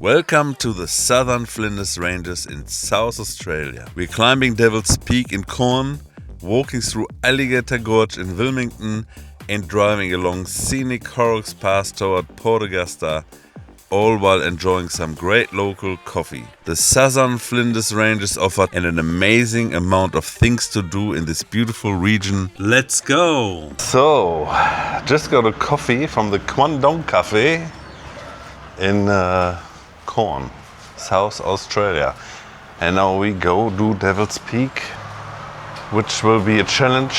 Welcome to the Southern Flinders Ranges in South Australia. We're climbing Devil's Peak in Quorn, walking through Alligator Gorge in Wilmington, and driving along scenic Horrocks Pass toward Port Augusta, all while enjoying some great local coffee. The Southern Flinders Ranges offer an amazing amount of things to do in this beautiful region. Let's go! So, just got a coffee from the Quorn Cafe in Quorn, South Australia. And now we go do Devil's Peak, which will be a challenge,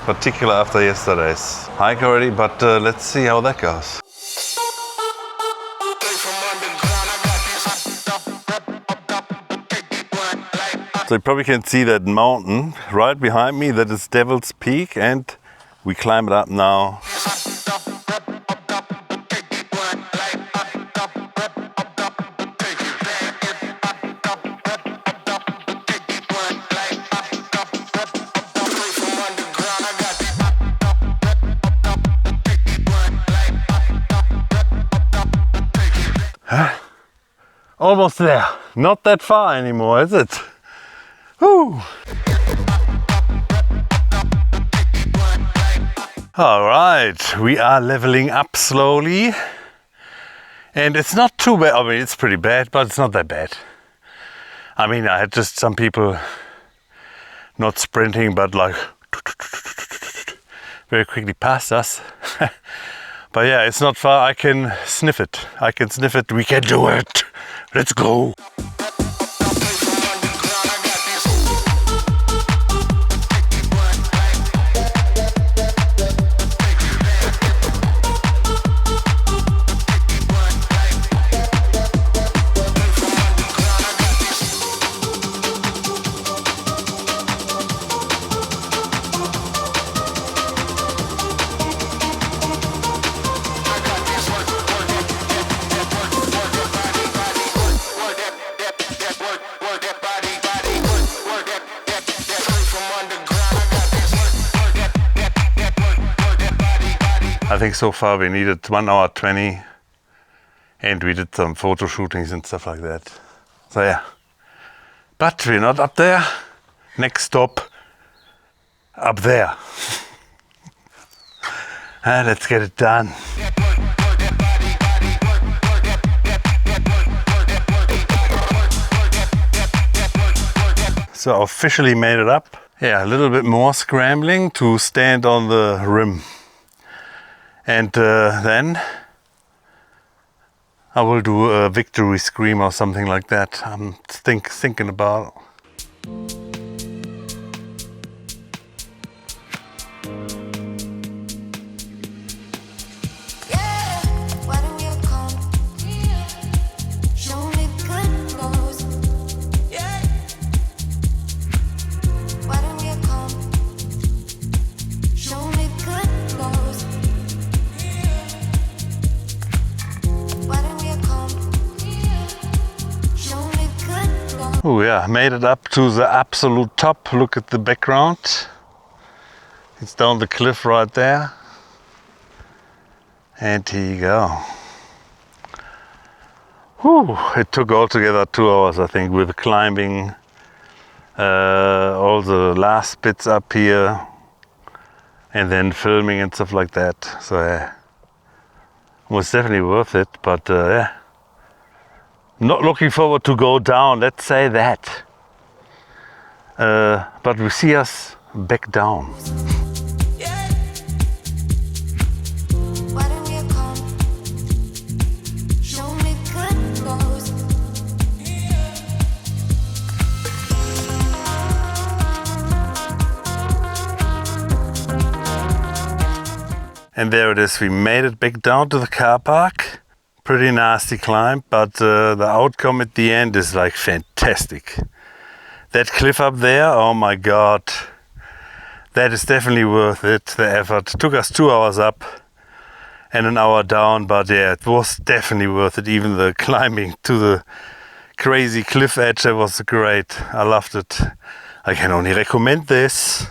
particularly after yesterday's hike already, but let's see how that goes. So you probably can see that mountain right behind me. That is Devil's Peak, and we climb it up now. Almost there. Not that far anymore, is it? Woo. All right, we are leveling up slowly, and it's not too bad. I mean, it's pretty bad, but it's not that bad. I mean, I had just some people not sprinting, but like very quickly past us. But yeah, it's not far. I can sniff it. We can do it. Let's go. I think so far we needed 1 hour 20, and we did some photo shootings and stuff like that. So yeah, but we're not up there. Next stop, up there. Let's get it done. So officially made it up. Yeah, a little bit more scrambling to stand on the rim. And then I will do a victory scream or something like that. I'm thinking about. Oh yeah, made it up to the absolute top. Look at the background. It's down the cliff right there. And here you go. Whew, it took altogether 2 hours, I think, with climbing all the last bits up here and then filming and stuff like that. So yeah, it was definitely worth it, but yeah. Not looking forward to go down, let's say that. But we see us back down. And there it is, we made it back down to the car park. Pretty nasty climb, but the outcome at the end is like fantastic. That cliff up there, oh my god, that is definitely worth it, the effort. It took us 2 hours up and an hour down, but yeah, it was definitely worth it. Even the climbing to the crazy cliff edge, that was great. I loved it. I can only recommend this.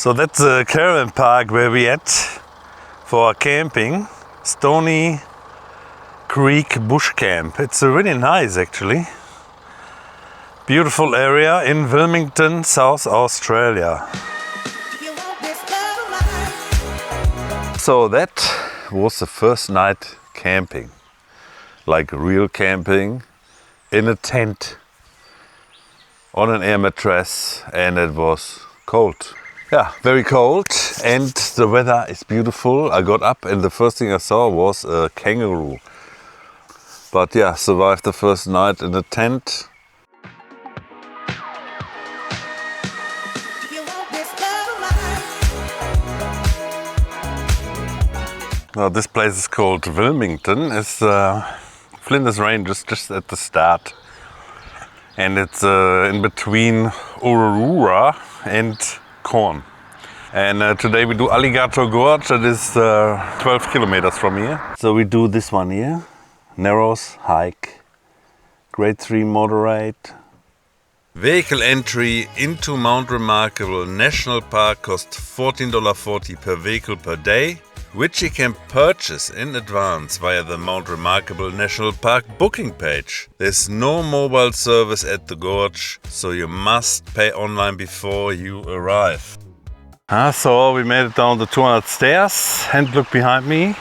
So that's the caravan park where we at for our camping. Stony Creek Bush Camp. It's really nice actually. Beautiful area in Wilmington, South Australia. So that was the first night camping. Like real camping in a tent on an air mattress, and it was cold. Yeah, very cold, and the weather is beautiful. I got up and the first thing I saw was a kangaroo. But yeah, survived the first night in a tent. Now this place is called Wilmington. It's Flinders Ranges, just at the start. And it's in between Urarura and Quorn. And today we do Alligator Gorge. That is 12 kilometers from here. So we do this one here. Narrows hike. Grade 3 moderate. Vehicle entry into Mount Remarkable National Park costs $14.40 per vehicle per day, which you can purchase in advance via the Mount Remarkable National Park booking page. There's no mobile service at the gorge, so you must pay online before you arrive. So we made it down the 200 stairs, and look behind me.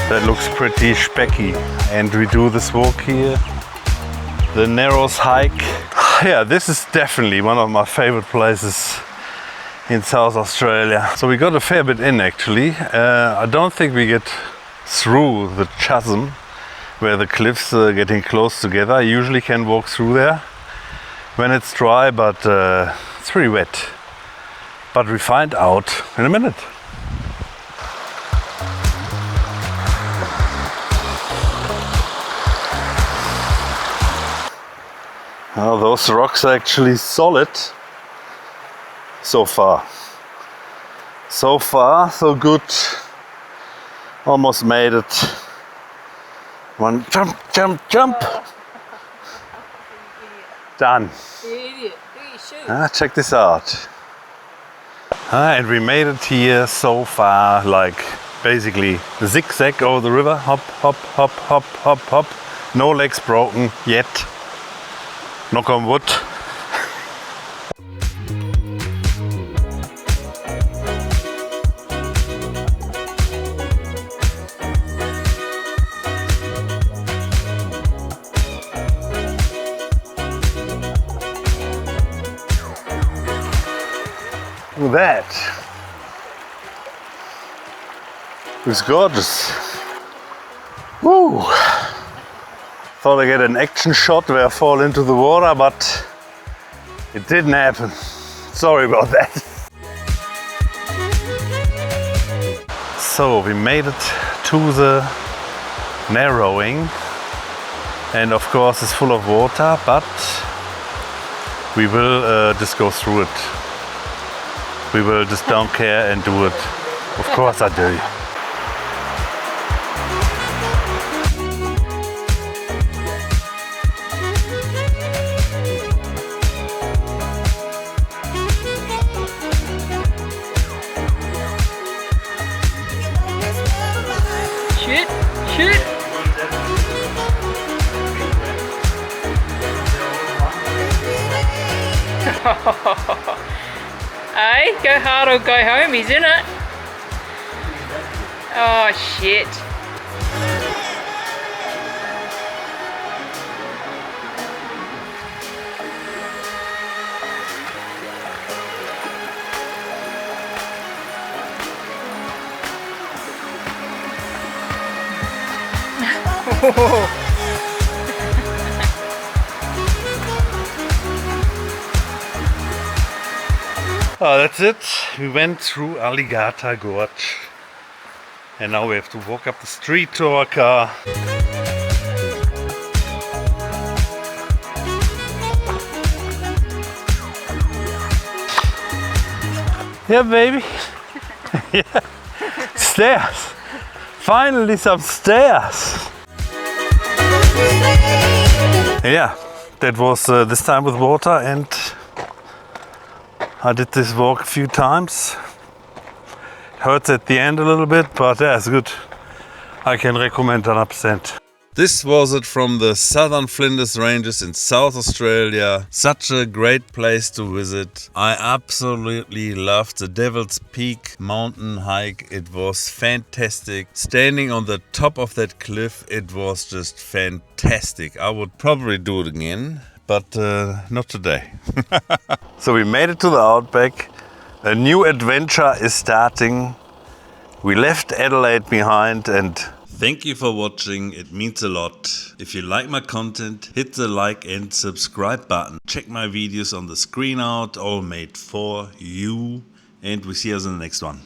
That looks pretty specky. And we do this walk here, the Narrows hike. Yeah, this is definitely one of my favorite places in South Australia. So we got a fair bit in actually. I don't think we get through the Chasm where the cliffs are getting close together. I usually can walk through there when it's dry, but it's pretty wet. But we find out in a minute. Now those rocks are actually solid. So far, so good. Almost made it. One jump, jump, jump. Done. Check this out. And we made it here so far, like basically zigzag over the river. Hop, hop, hop, hop, hop, hop. No legs broken yet. Knock on wood. Look at that. It's gorgeous. Woo! Thought I get an action shot where I fall into the water, but it didn't happen. Sorry about that. So we made it to the narrowing, and of course it's full of water, but we will just go through it. We will just don't care and do it. Of course I do. Shoot! Hey, go hard or go home, isn't it? Oh shit. Oh, that's it. We went through Alligator Gorge, and now we have to walk up the street to our car. Yeah, baby. Yeah. Stairs. Finally some stairs. Yeah, that was this time with water, and I did this walk a few times. Hurts at the end a little bit, but yeah, it's good. I can recommend 100%. This was it from the Southern Flinders Ranges in South Australia. Such a great place to visit. I absolutely loved the Devil's Peak mountain hike. It was fantastic. Standing on the top of that cliff, it was just fantastic. I would probably do it again, but not today. So we made it to the Outback. A new adventure is starting. We left Adelaide behind and thank you for watching, it means a lot. If you like my content, hit the like and subscribe button. Check my videos on the screen out, all made for you. And we see us in the next one.